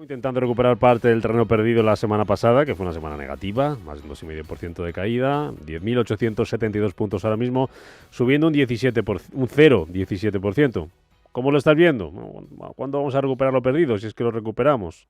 Intentando recuperar parte del terreno perdido la semana pasada, que fue una semana negativa, más de un 2,5% de caída, 10.872 puntos ahora mismo, subiendo un 0,17%. ¿Cómo lo estás viendo? ¿Cuándo vamos a recuperar lo perdido, si es que lo recuperamos?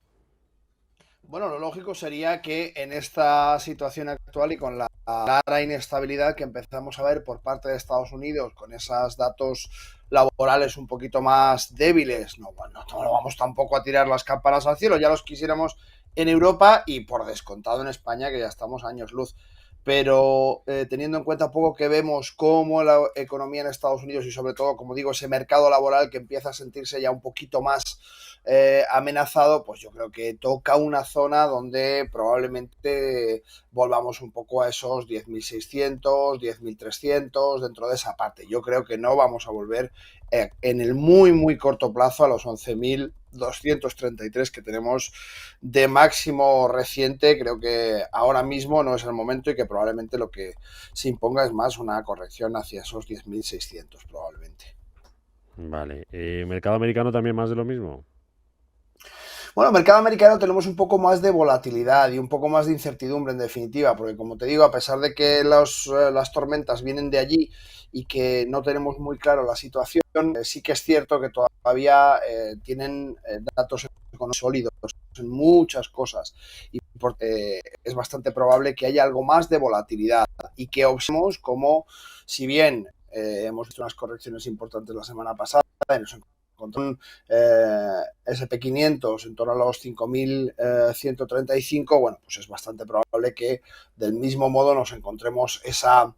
Bueno, lo lógico sería que en esta situación actual y con la clara inestabilidad que empezamos a ver por parte de Estados Unidos, con esos datos laborales un poquito más débiles, no, bueno, no vamos tampoco a tirar las campanas al cielo, ya los quisiéramos en Europa y por descontado en España, que ya estamos a años luz. Pero teniendo en cuenta un poco que vemos cómo la economía en Estados Unidos y sobre todo, como digo, ese mercado laboral que empieza a sentirse ya un poquito más amenazado, pues yo creo que toca una zona donde probablemente volvamos un poco a esos 10.600, 10.300, dentro de esa parte. Yo creo que no vamos a volver en el muy, muy corto plazo a los 11.233 que tenemos de máximo reciente. Creo que ahora mismo no es el momento y que probablemente lo que se imponga es más una corrección hacia esos 10.600 probablemente. Vale. ¿Mercado americano también más de lo mismo? Bueno, mercado americano tenemos un poco más de volatilidad y un poco más de incertidumbre en definitiva, porque como te digo, a pesar de que las tormentas vienen de allí y que no tenemos muy claro la situación, sí que es cierto que todavía tienen datos económicos sólidos en muchas cosas y porque es bastante probable que haya algo más de volatilidad y que observemos como, si bien hemos visto unas correcciones importantes la semana pasada, nos encontramos SP500 en torno a los 5.135, bueno, pues es bastante probable que del mismo modo nos encontremos esa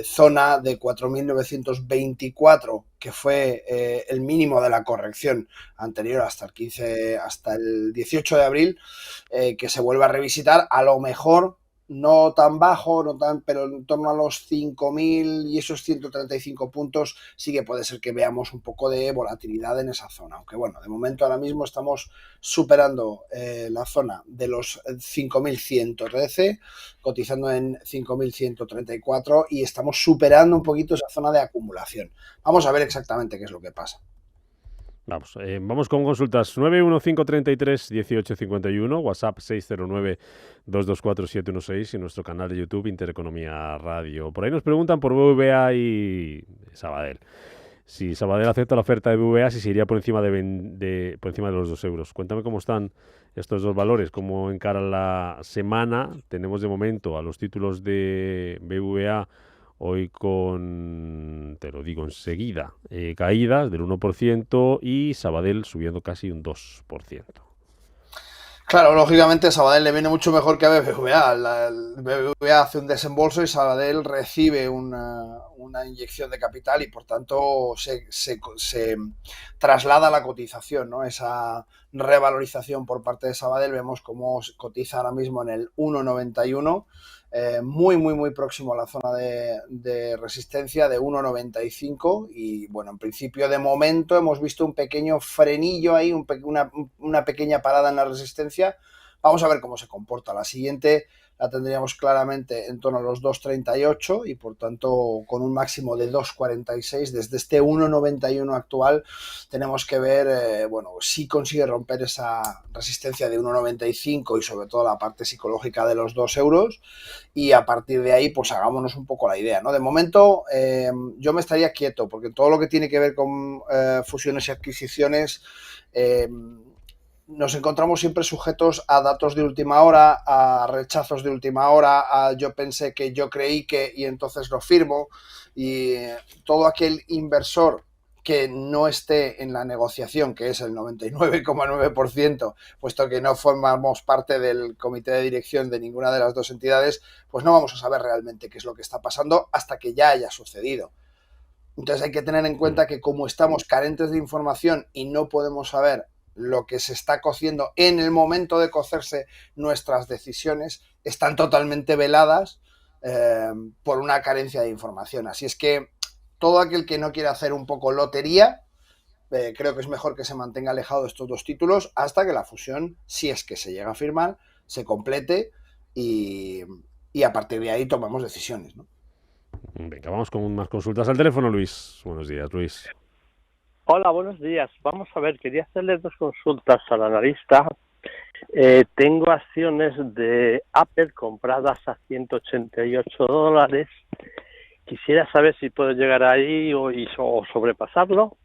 zona de 4.924, que fue el mínimo de la corrección anterior hasta el 15, hasta el 18 de abril, que se vuelva a revisitar, a lo mejor no tan bajo, no tan, pero en torno a los 5.000 y esos 135 puntos sí que puede ser que veamos un poco de volatilidad en esa zona. Aunque bueno, de momento ahora mismo estamos superando la zona de los 5.113, cotizando en 5.134 y estamos superando un poquito esa zona de acumulación. Vamos a ver exactamente qué es lo que pasa. Vamos con consultas 915331851, WhatsApp 609224716 y nuestro canal de YouTube Intereconomía Radio. Por ahí nos preguntan por BVA y Sabadell. Si Sabadell acepta la oferta de BVA, si se iría por encima por encima de los 2 euros. Cuéntame cómo están estos dos valores, cómo encara la semana. Tenemos de momento a los títulos de BVA hoy con, te lo digo enseguida, caídas del 1% y Sabadell subiendo casi un 2%. Claro, lógicamente Sabadell le viene mucho mejor que a BBVA. El BBVA hace un desembolso y Sabadell recibe una inyección de capital y por tanto se traslada la cotización, ¿no? Esa revalorización por parte de Sabadell. Vemos cómo cotiza ahora mismo en el 1,91, muy, muy, muy próximo a la zona de resistencia de 1,95 y bueno, en principio de momento hemos visto un pequeño frenillo ahí, una pequeña parada en la resistencia. Vamos a ver cómo se comporta. La siguiente la tendríamos claramente en torno a los 2,38 y por tanto con un máximo de 2,46. Desde este 1,91 actual tenemos que ver, bueno, si consigue romper esa resistencia de 1,95 y sobre todo la parte psicológica de los 2 euros y a partir de ahí pues hagámonos un poco la idea, ¿no? De momento yo me estaría quieto porque todo lo que tiene que ver con fusiones y adquisiciones nos encontramos siempre sujetos a datos de última hora, a rechazos de última hora, a yo pensé que, yo creí que y entonces lo firmo y todo aquel inversor que no esté en la negociación, que es el 99,9%, puesto que no formamos parte del comité de dirección de ninguna de las dos entidades, pues no vamos a saber realmente qué es lo que está pasando hasta que ya haya sucedido. Entonces hay que tener en Mm. cuenta que como estamos carentes de información y no podemos saber lo que se está cociendo en el momento de cocerse, nuestras decisiones están totalmente veladas por una carencia de información. Así es que todo aquel que no quiera hacer un poco lotería, creo que es mejor que se mantenga alejado de estos dos títulos hasta que la fusión, si es que se llega a firmar, se complete y, y a partir de ahí tomamos decisiones, ¿no? Venga, vamos con más consultas al teléfono, Luis. Buenos días, Luis. Hola, buenos días. Vamos a ver, quería hacerle dos consultas al analista. Tengo acciones de Apple compradas a $188. Quisiera saber si puedo llegar ahí o sobrepasarlo.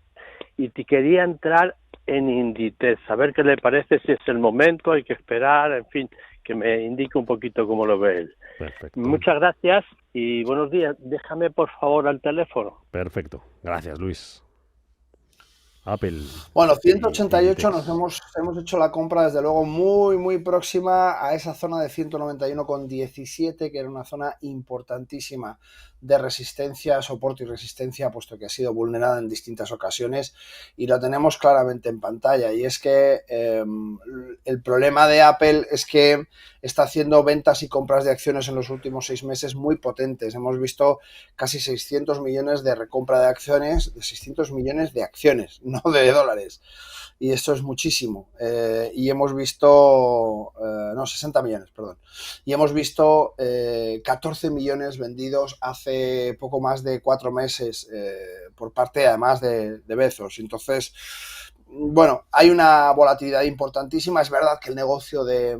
Y te quería entrar en Inditex, a ver qué le parece, si es el momento, hay que esperar, en fin, que me indique un poquito cómo lo ve él. Perfecto. Muchas gracias y buenos días. Déjame, por favor, al teléfono. Perfecto. Gracias, Luis. Apple. Bueno, y 188 Inditex. hemos hecho la compra desde luego muy, muy próxima a esa zona de 191,17, que era una zona importantísima de resistencia, soporte y resistencia, puesto que ha sido vulnerada en distintas ocasiones y lo tenemos claramente en pantalla. Y es que el problema de Apple es que está haciendo ventas y compras de acciones en los últimos 6 meses muy potentes. Hemos visto casi 600 millones de recompra de acciones, de 600 millones de acciones, no de dólares. Y esto es muchísimo. Y hemos visto, no, 60 millones, perdón. Y hemos visto 14 millones vendidos hace poco más de 4 meses por parte además de Bezos. Entonces, bueno, hay una volatilidad importantísima. Es verdad que el negocio de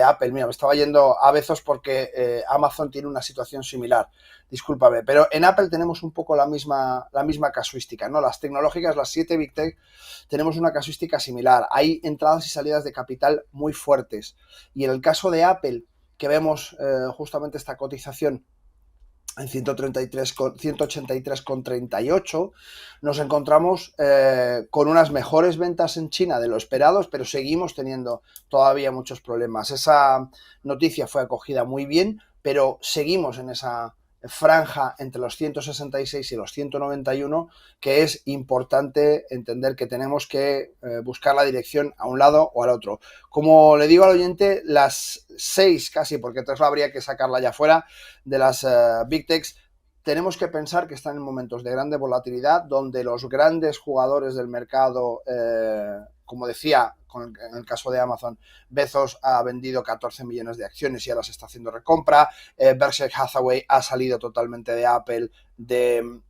Apple, mira, me estaba yendo a Bezos porque Amazon tiene una situación similar, discúlpame, pero en Apple tenemos un poco la misma casuística, ¿no? Las tecnológicas, las 7 Big Tech, tenemos una casuística similar, hay entradas y salidas de capital muy fuertes, y en el caso de Apple, que vemos justamente esta cotización en 183,38, nos encontramos con unas mejores ventas en China de lo esperados, pero seguimos teniendo todavía muchos problemas. Esa noticia fue acogida muy bien, pero seguimos en esa franja entre los 166 y los 191, que es importante entender que tenemos que buscar la dirección a un lado o al otro. Como le digo al oyente, las 6 casi, porque Tesla habría que sacarla ya fuera, de las Big Techs, tenemos que pensar que están en momentos de grande volatilidad, donde los grandes jugadores del mercado, como decía, en el caso de Amazon, Bezos ha vendido 14 millones de acciones y ahora se está haciendo recompra. Berkshire Hathaway ha salido totalmente de Apple, de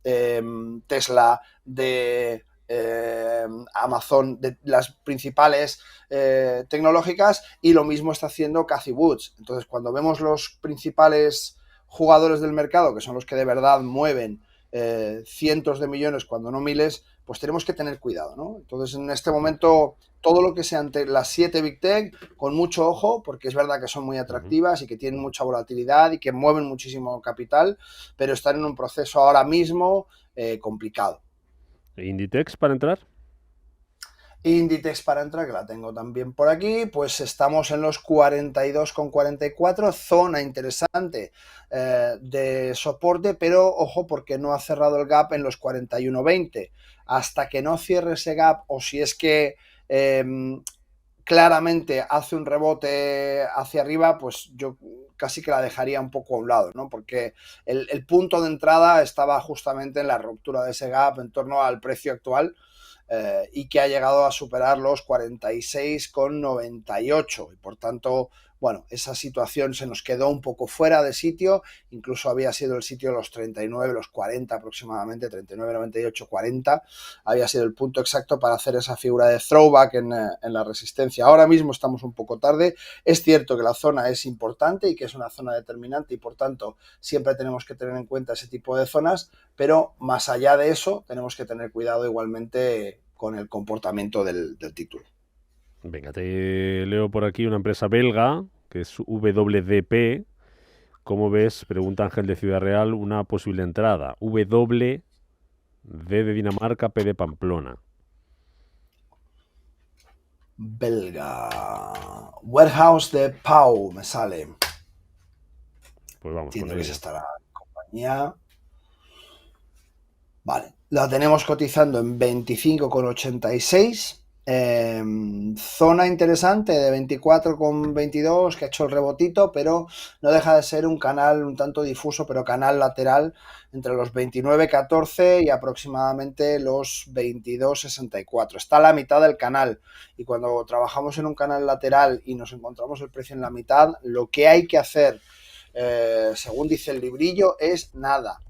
Tesla, de Amazon, de las principales tecnológicas, y lo mismo está haciendo Cathie Woods. Entonces, cuando vemos los principales jugadores del mercado, que son los que de verdad mueven cientos de millones, cuando no miles, pues tenemos que tener cuidado, ¿no? Entonces, en este momento, todo lo que sea ante las 7 Big Tech, con mucho ojo, porque es verdad que son muy atractivas y que tienen mucha volatilidad y que mueven muchísimo capital, pero están en un proceso ahora mismo complicado. ¿Inditex para entrar? Inditex para entrar, que la tengo también por aquí, pues estamos en los 42,44, zona interesante de soporte, pero ojo porque no ha cerrado el gap en los 41,20. Hasta que no cierre ese gap, o si es que claramente hace un rebote hacia arriba, pues yo casi que la dejaría un poco a un lado, ¿no? Porque el punto de entrada estaba justamente en la ruptura de ese gap en torno al precio actual, y que ha llegado a superar los 46,98, y por tanto, bueno, esa situación se nos quedó un poco fuera de sitio, incluso había sido el sitio de los 39, los 40 aproximadamente, 39, 98, 40, había sido el punto exacto para hacer esa figura de throwback en la resistencia. Ahora mismo estamos un poco tarde, es cierto que la zona es importante y que es una zona determinante y por tanto siempre tenemos que tener en cuenta ese tipo de zonas, pero más allá de eso tenemos que tener cuidado igualmente con el comportamiento del título. Venga, te leo por aquí una empresa belga, que es WDP. ¿Cómo ves? Pregunta Ángel de Ciudad Real, una posible entrada. W, D de Dinamarca, P de Pamplona. Belga. Warehouse de Pau, me sale. Pues vamos. Entiendo que es esta la compañía. Vale, la tenemos cotizando en 25,86. Zona interesante de 24,22, que ha hecho el rebotito, pero no deja de ser un canal un tanto difuso, pero canal lateral entre los 29,14 y aproximadamente los 22,64. Está a la mitad del canal, y cuando trabajamos en un canal lateral y nos encontramos el precio en la mitad, lo que hay que hacer, según dice el librillo, es nada.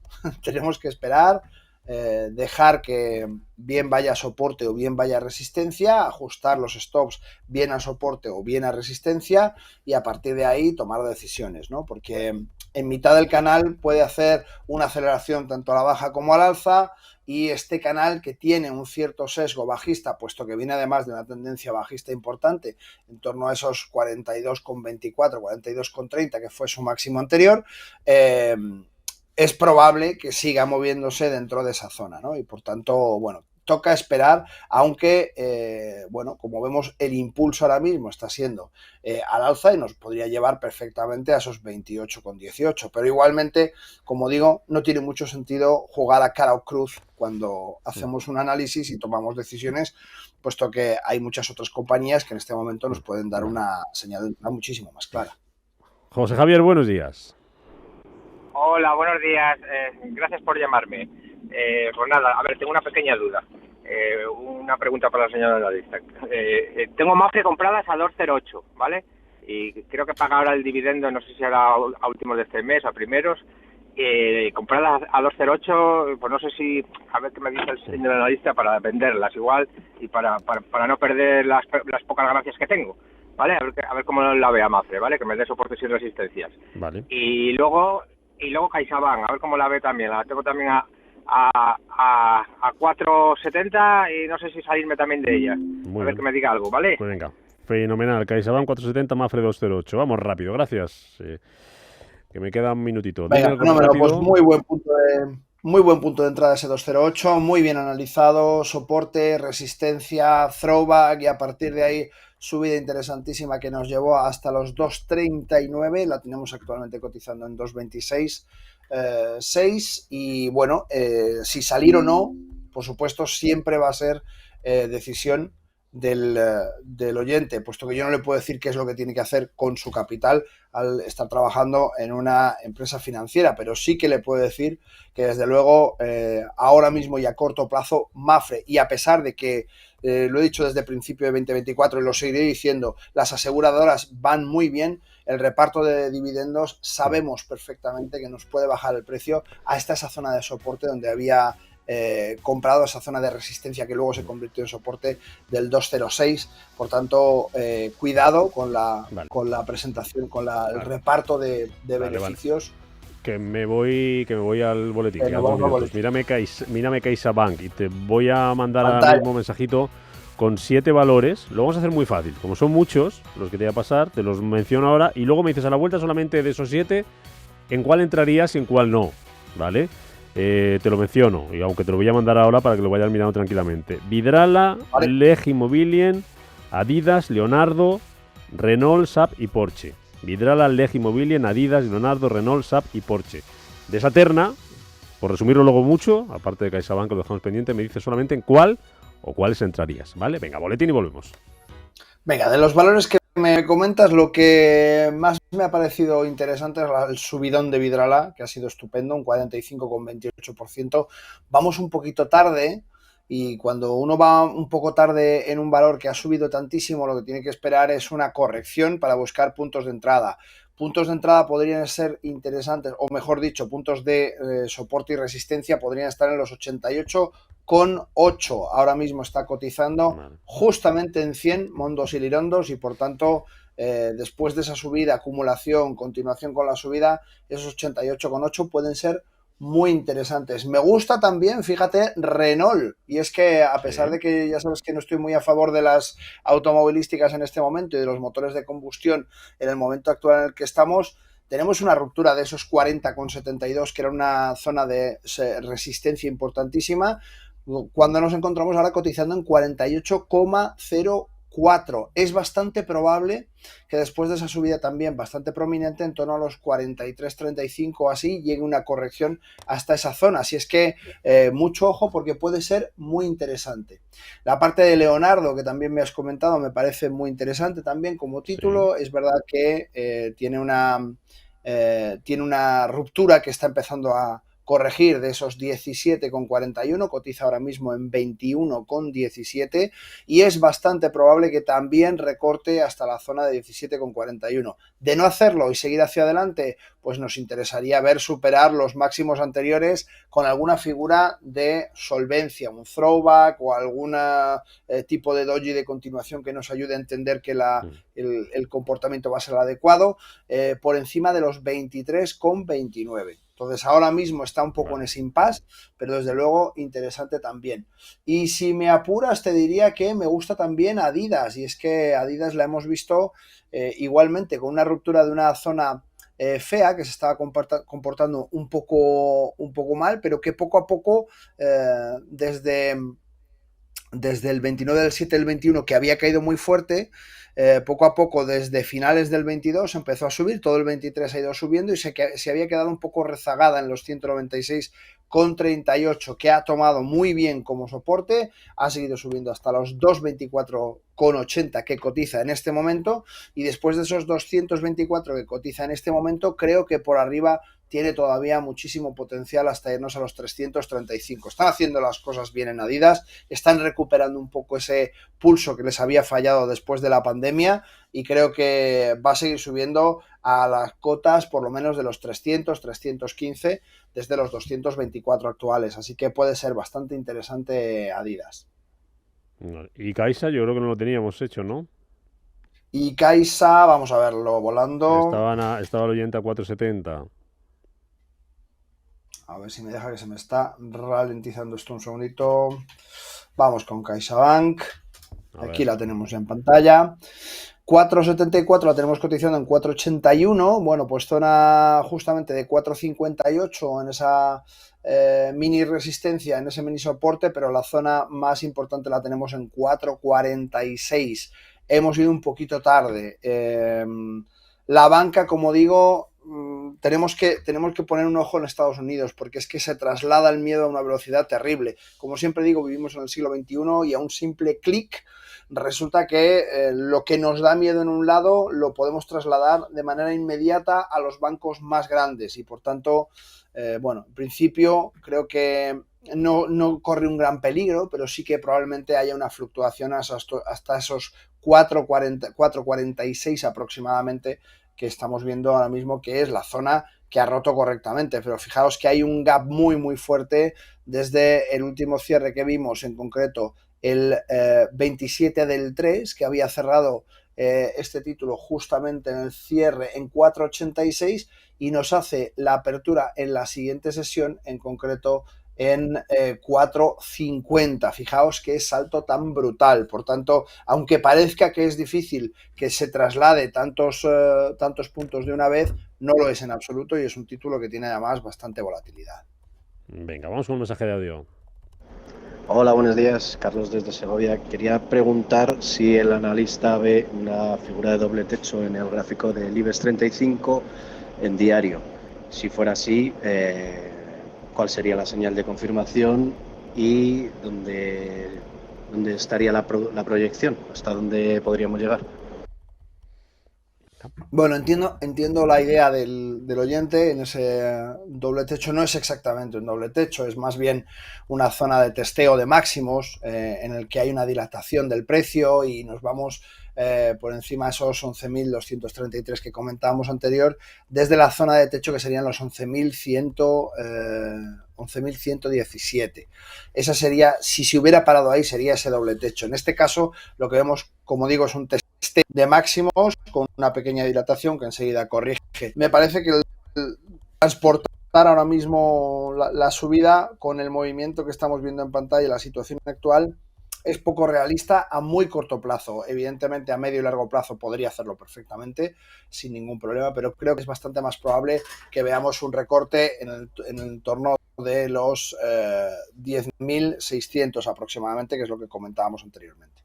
Tenemos que esperar dejar que bien vaya a soporte o bien vaya a resistencia, ajustar los stops bien a soporte o bien a resistencia y a partir de ahí tomar decisiones, ¿no? Porque en mitad del canal puede hacer una aceleración tanto a la baja como al alza, y este canal, que tiene un cierto sesgo bajista, puesto que viene además de una tendencia bajista importante en torno a esos 42,24, 42,30 que fue su máximo anterior, es probable que siga moviéndose dentro de esa zona, ¿no? Y por tanto, bueno, toca esperar, aunque, bueno, como vemos, el impulso ahora mismo está siendo al alza y nos podría llevar perfectamente a esos 28,18. Pero igualmente, como digo, no tiene mucho sentido jugar a cara o cruz cuando hacemos un análisis y tomamos decisiones, puesto que hay muchas otras compañías que en este momento nos pueden dar una señal de entrada muchísimo más clara. José Javier, buenos días. Hola, buenos días. Gracias por llamarme. Pues nada, a ver, tengo una pequeña duda. Una pregunta para la señora analista. Tengo Mafre compradas a 2,08, ¿vale? Y creo que paga ahora el dividendo, no sé si ahora a últimos de este mes, a primeros. Compradas a 2,08, pues no sé si, a ver qué me dice el señor analista para venderlas igual y para no perder las pocas ganancias que tengo, ¿vale? A ver cómo la ve a Mafre, ¿vale? Que me dé soportes y resistencias. Vale. Y luego CaixaBank, a ver cómo la ve también. La tengo también a 4,70 y no sé si salirme también de ella. Muy a ver bien. que me diga algo, ¿vale? Pues venga, fenomenal. CaixaBank 470, Mafre 208. Vamos rápido, gracias. Que me queda un minutito. Venga, Dime algo fenómeno, rápido. pues muy buen punto de entrada ese 208, muy bien analizado, soporte, resistencia, throwback, y a partir de ahí subida interesantísima que nos llevó hasta los 2,39, la tenemos actualmente cotizando en 2,26,6, y bueno, si salir o no, por supuesto, siempre va a ser decisión del oyente, puesto que yo no le puedo decir qué es lo que tiene que hacer con su capital al estar trabajando en una empresa financiera, pero sí que le puedo decir que desde luego ahora mismo y a corto plazo Mafre, y a pesar de que lo he dicho desde el principio de 2024 y lo seguiré diciendo, las aseguradoras van muy bien, el reparto de dividendos sabemos perfectamente que nos puede bajar el precio hasta esa zona de soporte donde había comprado, esa zona de resistencia que luego se convirtió en soporte del 2,06. Por tanto, cuidado con la presentación, con el reparto de beneficios. Que me voy al boletín. Nos vamos al boletín. Mírame CaixaBank y te voy a mandar Pantalla. ahora mismo un mensajito con 7 valores. Lo vamos a hacer muy fácil. Como son muchos los que te voy a pasar, te los menciono ahora y luego me dices a la vuelta solamente de esos 7 en cuál entrarías y en cuál no, ¿vale? Te lo menciono, y aunque te lo voy a mandar ahora para que lo vayas mirando tranquilamente. Vidrala, Vale. Leg Immobilien, Adidas, Leonardo, Renault, SAP y Porsche. Vidrala, Leg Immobilien, Adidas, Leonardo, Renault, SAP y Porsche. De esa terna, por resumirlo luego mucho, aparte de CaixaBank que lo dejamos pendiente, me dices solamente en cuál o cuáles entrarías, ¿vale? Venga, boletín y volvemos. Venga, de los valores que me comentas, lo que más me ha parecido interesante es el subidón de Vidrala, que ha sido estupendo, un 45,28%. Vamos un poquito tarde, y cuando uno va un poco tarde en un valor que ha subido tantísimo, lo que tiene que esperar es una corrección para buscar puntos de entrada. Puntos de entrada podrían ser interesantes, o mejor dicho, puntos de soporte y resistencia podrían estar en los 88,8. Ahora mismo está cotizando justamente en 100 mondos y lirondos, y por tanto, después de esa subida, acumulación, continuación con la subida, esos 88,8 pueden ser muy interesantes. Me gusta también, fíjate, Renault, y es que a pesar de que ya sabes que no estoy muy a favor de las automovilísticas en este momento y de los motores de combustión en el momento actual en el que estamos, tenemos una ruptura de esos 40,72, que era una zona de resistencia importantísima, cuando nos encontramos ahora cotizando en 48,04. Es bastante probable que después de esa subida también bastante prominente, en torno a los 43,35 o así, llegue una corrección hasta esa zona. Así es que mucho ojo, porque puede ser muy interesante. La parte de Leonardo, que también me has comentado, me parece muy interesante también como título. Sí. Es verdad que tiene una ruptura que está empezando a corregir de esos 17,41, cotiza ahora mismo en 21,17 y es bastante probable que también recorte hasta la zona de 17,41. De no hacerlo y seguir hacia adelante, pues nos interesaría ver superar los máximos anteriores con alguna figura de solvencia, un throwback o algún tipo de doji de continuación que nos ayude a entender que el comportamiento va a ser el adecuado, por encima de los 23,29. Entonces ahora mismo está un poco en ese impasse, pero desde luego interesante también. Y si me apuras te diría que me gusta también Adidas, y es que Adidas la hemos visto igualmente con una ruptura de una zona fea que se estaba comportando un poco mal, pero que poco a poco desde el 29 del 7 del 21, que había caído muy fuerte, poco a poco desde finales del 22 empezó a subir, todo el 23 ha ido subiendo y se había quedado un poco rezagada en los 196,38, que ha tomado muy bien como soporte, ha seguido subiendo hasta los 224,80 que cotiza en este momento, y después de esos 224 que cotiza en este momento, creo que por arriba tiene todavía muchísimo potencial hasta irnos a los 335. Están haciendo las cosas bien en Adidas, están recuperando un poco ese pulso que les había fallado después de la pandemia, y creo que va a seguir subiendo a las cotas por lo menos de los 300, 315 desde los 224 actuales, así que puede ser bastante interesante Adidas. Y Caixa yo creo que no lo teníamos hecho, ¿no? Y Caixa, vamos a verlo volando. Estaba el oyente a 4,70. A ver si me deja, que se me está ralentizando esto un segundito. Vamos con CaixaBank. Aquí la tenemos ya en pantalla. 4,74 la tenemos cotizando en 4,81. Bueno, pues zona justamente de 4,58 en esa mini resistencia, en ese mini soporte, pero la zona más importante la tenemos en 4,46. Hemos ido un poquito tarde. La banca, como digo, tenemos que poner un ojo en Estados Unidos, porque es que se traslada el miedo a una velocidad terrible. Como siempre digo, vivimos en el siglo XXI y a un simple clic resulta que lo que nos da miedo en un lado lo podemos trasladar de manera inmediata a los bancos más grandes, y por tanto, bueno, en principio creo que no corre un gran peligro, pero sí que probablemente haya una fluctuación hasta esos 4,46 aproximadamente, que estamos viendo ahora mismo, que es la zona que ha roto correctamente. Pero fijaos que hay un gap muy muy fuerte desde el último cierre que vimos, en concreto el 27 del 3, que había cerrado este título justamente en el cierre en 4,86, y nos hace la apertura en la siguiente sesión, en concreto en 4,50. Fijaos qué salto tan brutal. Por tanto, aunque parezca que es difícil que se traslade tantos puntos de una vez, no lo es en absoluto, y es un título que tiene además bastante volatilidad. Venga, vamos con un mensaje de audio. Hola, buenos días, Carlos desde Segovia. Quería preguntar si el analista ve una figura de doble techo en el gráfico del IBEX 35 en diario. Si fuera así, ¿cuál sería la señal de confirmación y dónde estaría la proyección? ¿Hasta dónde podríamos llegar? Bueno, entiendo la idea del oyente en ese doble techo. No es exactamente un doble techo, es más bien una zona de testeo de máximos en el que hay una dilatación del precio y nos vamos por encima de esos 11.233 que comentábamos anterior, desde la zona de techo que serían los 11.117. Esa sería, si se hubiera parado ahí, sería ese doble techo. En este caso, lo que vemos, como digo, es un testeo de máximos con una pequeña dilatación que enseguida corrige. Me parece que el transportar ahora mismo la subida con el movimiento que estamos viendo en pantalla y la situación actual es poco realista a muy corto plazo. Evidentemente a medio y largo plazo podría hacerlo perfectamente sin ningún problema, pero creo que es bastante más probable que veamos un recorte en el entorno de los 10.600 aproximadamente, que es lo que comentábamos anteriormente.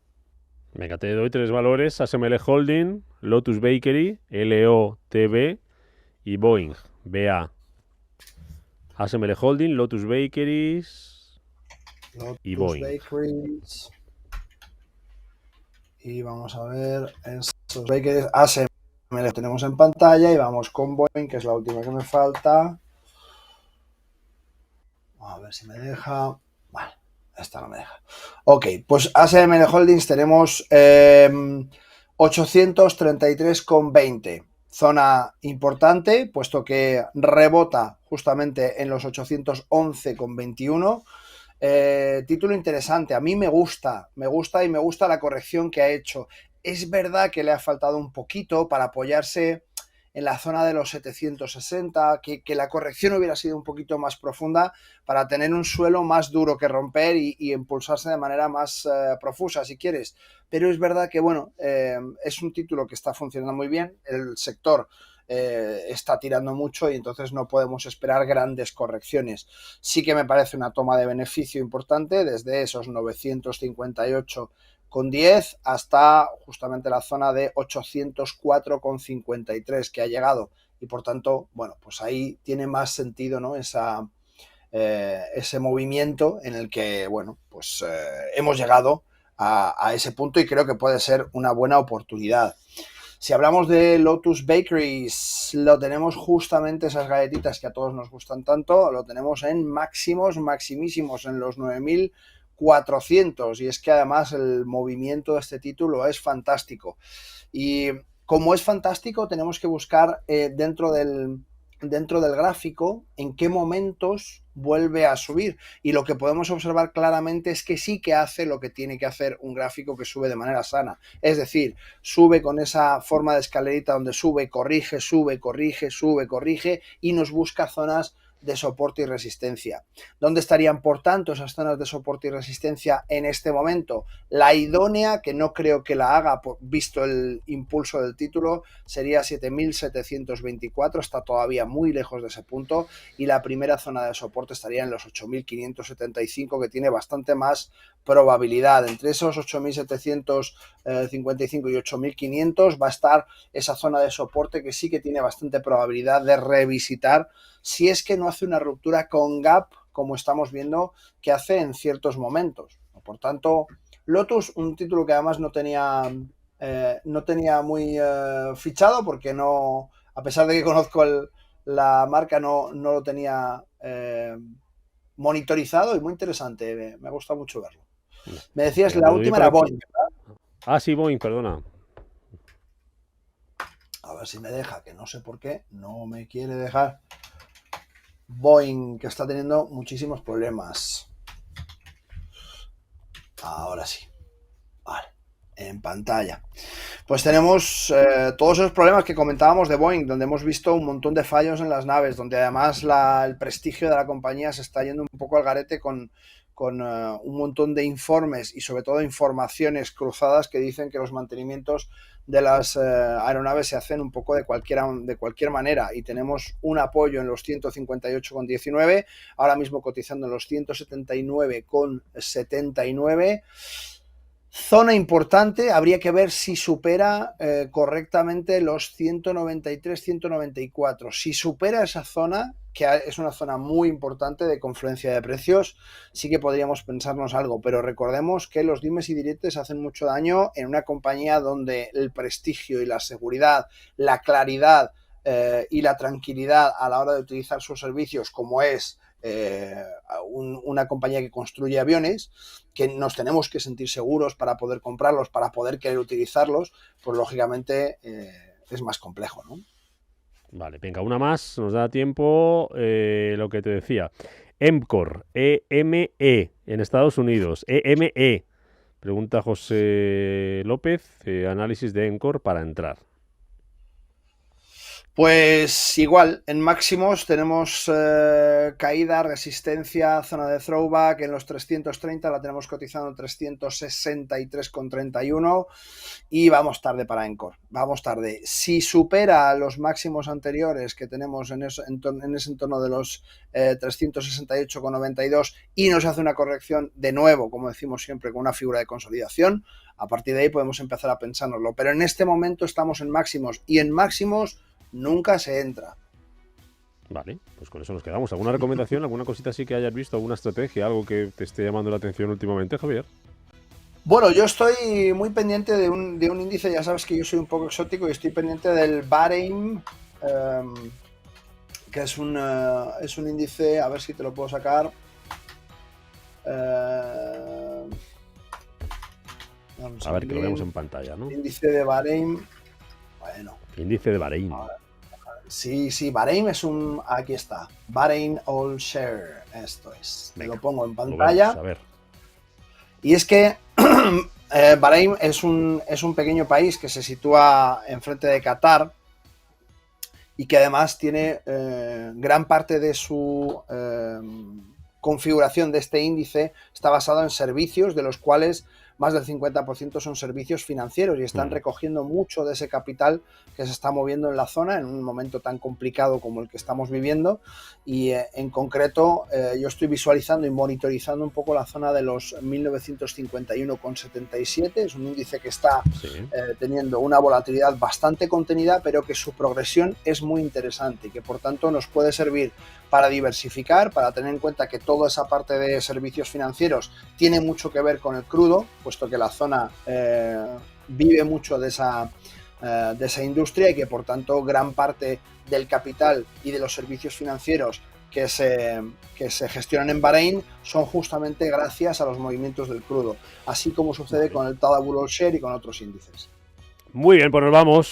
Venga, te doy 3 valores: ASML Holding, Lotus Bakery, LOTB y Boeing, BA. ASML Holding, Lotus Bakeries y Boeing. Bakeries. Y vamos a ver, esos Bakeries, ASML lo tenemos en pantalla, y vamos con Boeing, que es la última que me falta. A ver si me deja. Vale, esta no me deja. Ok, pues ASM Holdings tenemos 833,20. Zona importante, puesto que rebota justamente en los 811,21. Título interesante, a mí me gusta y me gusta la corrección que ha hecho. Es verdad que le ha faltado un poquito para apoyarse en la zona de los 760, que la corrección hubiera sido un poquito más profunda para tener un suelo más duro que romper y impulsarse de manera más profusa, si quieres. Pero es verdad que, bueno, es un título que está funcionando muy bien, el sector está tirando mucho y entonces no podemos esperar grandes correcciones. Sí que me parece una toma de beneficio importante desde esos 958,10 hasta justamente la zona de 804,53 que ha llegado y por tanto, bueno, pues ahí tiene más sentido, ¿no? Ese movimiento en el que, bueno, pues hemos llegado a ese punto y creo que puede ser una buena oportunidad. Si hablamos de Lotus Bakeries, lo tenemos justamente esas galletitas que a todos nos gustan tanto, lo tenemos en máximos, maximísimos, en los 9.400 y es que además el movimiento de este título es fantástico. Y como es fantástico, tenemos que buscar dentro del gráfico en qué momentos vuelve a subir y lo que podemos observar claramente es que sí que hace lo que tiene que hacer un gráfico que sube de manera sana, es decir, sube con esa forma de escalerita donde sube, corrige, sube, corrige, sube, corrige y nos busca zonas de soporte y resistencia. ¿Dónde estarían, por tanto, esas zonas de soporte y resistencia en este momento? La idónea, que no creo que la haga, visto el impulso del título, sería 7.724, está todavía muy lejos de ese punto, y la primera zona de soporte estaría en los 8.575, que tiene bastante más probabilidad. Entre esos 8.755 y 8.500 va a estar esa zona de soporte que sí que tiene bastante probabilidad de revisitar si es que no hace una ruptura con gap como estamos viendo que hace en ciertos momentos. Por tanto, Lotus, un título que además no tenía muy fichado porque no, a pesar de que conozco la marca, no lo tenía monitorizado y muy interesante, me gusta mucho verlo. Me decías, la última era Boeing, ¿verdad? Ah, sí, Boeing, perdona. A ver si me deja, que no sé por qué, no me quiere dejar. Boeing, que está teniendo muchísimos problemas. Ahora sí. Vale, en pantalla. Pues tenemos todos esos problemas que comentábamos de Boeing, donde hemos visto un montón de fallos en las naves, donde además el prestigio de la compañía se está yendo un poco al garete con un montón de informes y sobre todo informaciones cruzadas que dicen que los mantenimientos de las aeronaves se hacen un poco de cualquier manera y tenemos un apoyo en los 158,19, ahora mismo cotizando en los 179,79. Zona importante, habría que ver si supera correctamente los 193, 194. Si supera esa zona, que es una zona muy importante de confluencia de precios, sí que podríamos pensarnos algo, pero recordemos que los dimes y diretes hacen mucho daño en una compañía donde el prestigio y la seguridad, la claridad y la tranquilidad a la hora de utilizar sus servicios, como es una compañía que construye aviones, que nos tenemos que sentir seguros para poder comprarlos, para poder querer utilizarlos, pues lógicamente es más complejo, ¿no? Vale, venga, una más, nos da tiempo. Lo que te decía, EMCOR, EME, en Estados Unidos, EME. Pregunta José López, análisis de EMCOR para entrar. Pues igual, en máximos tenemos caída, resistencia, zona de throwback en los 330, la tenemos cotizando en 363,31 y vamos tarde para EMCOR, vamos tarde. Si supera los máximos anteriores que tenemos en ese entorno de los 368,92 y nos hace una corrección de nuevo, como decimos siempre, con una figura de consolidación, a partir de ahí podemos empezar a pensárnoslo. Pero en este momento estamos en máximos y en máximos nunca se entra. Vale, pues con eso nos quedamos. ¿Alguna recomendación, alguna cosita así que hayas visto, alguna estrategia, algo que te esté llamando la atención últimamente, Javier? Bueno, yo estoy muy pendiente de un índice, ya sabes que yo soy un poco exótico y estoy pendiente del Bahrein, que es un índice, a ver si te lo puedo sacar, Vamos A ver, que lo ver. vemos en pantalla, ¿no? Índice de Bahrein. Bueno, Índice de Bahrein. sí, Bahrein es un... Aquí está. Bahrein All Share. Esto es. Venga, Lo pongo en Lo pantalla. vemos, a ver. Y es que Bahrein es un pequeño país que se sitúa enfrente de Qatar y que además tiene gran parte de su configuración de este índice está basado en servicios, de los cuales más del 50% son servicios financieros y están recogiendo mucho de ese capital que se está moviendo en la zona en un momento tan complicado como el que estamos viviendo. Y en concreto yo estoy visualizando y monitorizando un poco la zona de los 1951,77. Es un índice que está teniendo una volatilidad bastante contenida, pero que su progresión es muy interesante y que por tanto nos puede servir para diversificar, para tener en cuenta que toda esa parte de servicios financieros tiene mucho que ver con el crudo, puesto que la zona vive mucho de esa industria y que por tanto gran parte del capital y de los servicios financieros que se gestionan en Bahrein son justamente gracias a los movimientos del crudo, así como sucede con el Tadawul All Share y con otros índices. Muy bien, pues nos vamos.